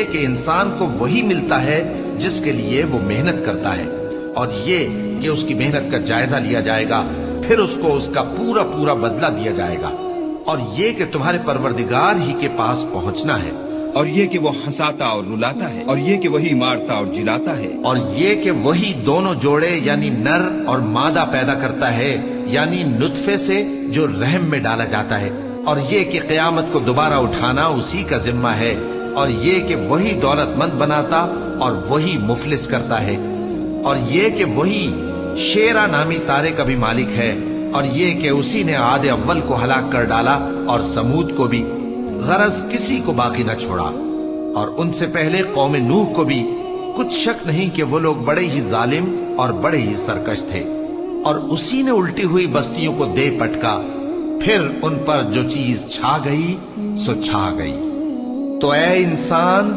کہ انسان کو وہی ملتا ہے جس کے لیے وہ محنت کرتا ہے، اور یہ کہ اس کی محنت کا جائزہ لیا جائے گا، پھر اس کو اس کا پورا پورا بدلہ دیا جائے گا، اور یہ کہ تمہارے پروردگار ہی کے پاس پہنچنا ہے، اور یہ کہ وہ ہنساتا اور رلاتا ہے، اور یہ کہ وہی مارتا اور جلاتا ہے، اور یہ کہ وہی دونوں جوڑے یعنی نر اور مادہ پیدا کرتا ہے، یعنی نطفے سے جو رحم میں ڈالا جاتا ہے، اور یہ کہ قیامت کو دوبارہ اٹھانا اسی کا ذمہ ہے، اور یہ کہ وہی دولت مند بناتا اور وہی مفلس کرتا ہے، اور یہ کہ وہی شیرا نامی تارے کا بھی مالک ہے، اور یہ کہ اسی نے عاد اول کو ہلاک کر ڈالا اور سمود کو بھی، غرض کسی کو باقی نہ چھوڑا، اور ان سے پہلے قوم نوح کو بھی۔ کچھ شک نہیں کہ وہ لوگ بڑے ہی ظالم اور بڑے ہی سرکش تھے، اور اسی نے الٹی ہوئی بستیوں کو دے پٹکا، پھر ان پر جو چیز چھا گئی سو چھا گئی۔ تو اے انسان،